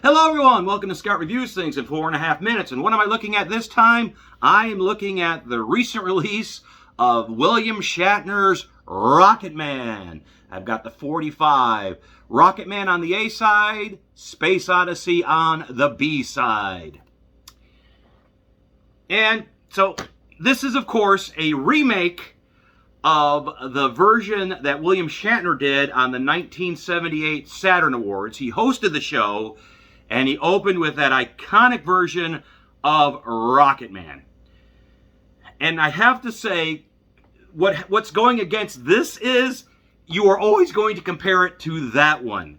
Hello everyone, welcome to Scott Reviews Things in 4.5 minutes. And what am I looking at this time? I am looking at the recent release of William Shatner's Rocketman. I've got the 45. Rocketman on the A side, Space Odyssey on the B side. And so this is of course a remake of the version that William Shatner did on the 1978 Saturn Awards. He hosted the show, and he opened with that iconic version of Rocketman. And I have to say, what's going against this is you are always going to compare it to that one.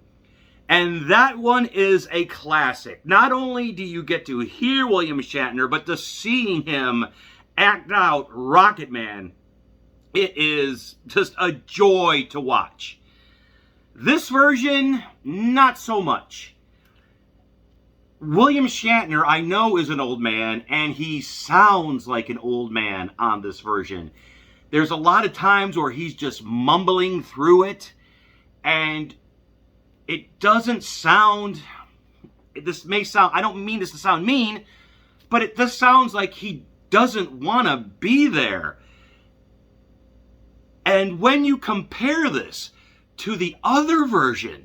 And that one is a classic. Not only do you get to hear William Shatner, but to seeing him act out Rocketman, it is just a joy to watch. This version, not so much. William Shatner, I know, is an old man, and he sounds like an old man on this version. There's a lot of times where he's just mumbling through it, and it doesn't sound, this may sound, I don't mean this to sound mean, but it just sounds like he doesn't want to be there. And when you compare this to the other version,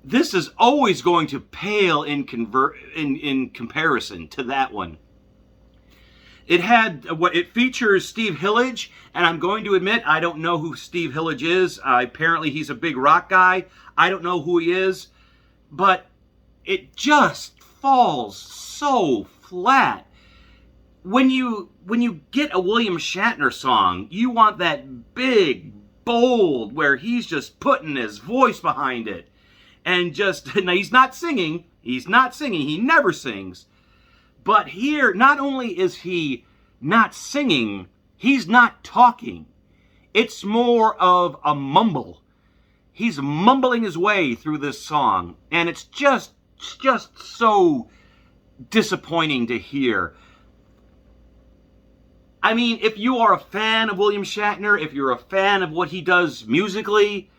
this is always going to pale in comparison to that one. It features Steve Hillage, and I'm going to admit I don't know who Steve Hillage is. Apparently he's a big rock guy. I don't know who he is, but it just falls so flat. When you get a William Shatner song, you want that big, bold, where he's just putting his voice behind it. And just, now he's not singing, he never sings. But here, not only is he not singing, he's not talking. It's more of a mumble. He's mumbling his way through this song, and it's just so disappointing to hear. I mean, if you are a fan of William Shatner, if you're a fan of what he does musically,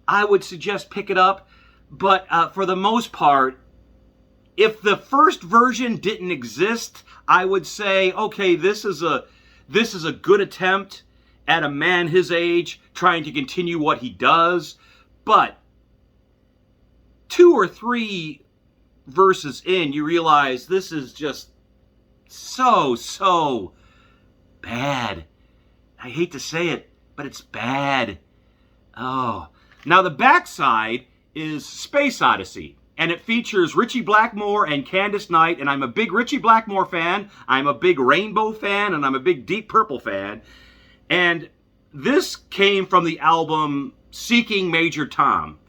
I would suggest pick it up. But for the most part, if the first version didn't exist, I would say, okay, this is a good attempt at a man his age trying to continue what he does. But 2 or 3 verses in, you realize this is just so bad. I hate to say it, but it's bad. Oh. Now the backside is Space Odyssey, and it features Ritchie Blackmore and Candice Knight, and I'm a big Ritchie Blackmore fan, I'm a big Rainbow fan, and I'm a big Deep Purple fan. And this came from the album Seeking Major Tom,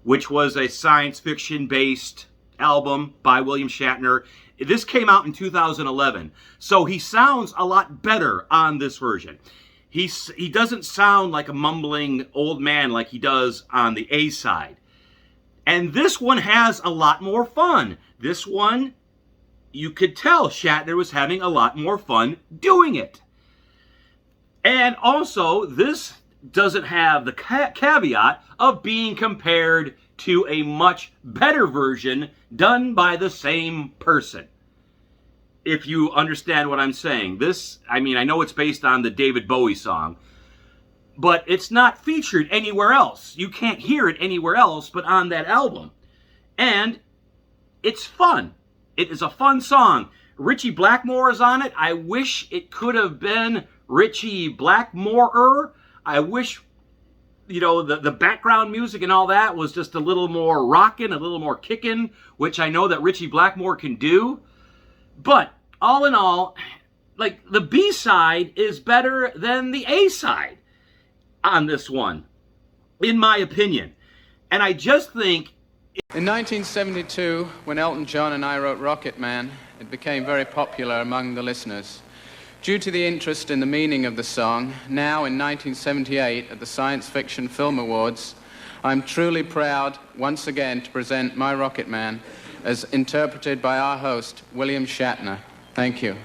which was a science fiction based album by William Shatner. This came out in 2011, so he sounds a lot better on this version. He doesn't sound like a mumbling old man like he does on the A side. And this one has a lot more fun. This one, you could tell Shatner was having a lot more fun doing it. And also, this doesn't have the caveat of being compared to a much better version done by the same person. If you understand what I'm saying. This, I mean, I know it's based on the David Bowie song, but it's not featured anywhere else. You can't hear it anywhere else but on that album. And it's fun. It is a fun song. Ritchie Blackmore is on it. I wish it could have been Ritchie Blackmore-er. I wish, you know, the background music and all that was just a little more rockin', a little more kickin', which I know that Ritchie Blackmore can do. But all in all, like, the B side is better than the A side on this one, in my opinion. And I just think... In 1972, when Elton John and I wrote Rocketman, it became very popular among the listeners. Due to the interest in the meaning of the song, now in 1978 at the Science Fiction Film Awards, I'm truly proud once again to present my Rocketman as interpreted by our host, William Shatner. Thank you.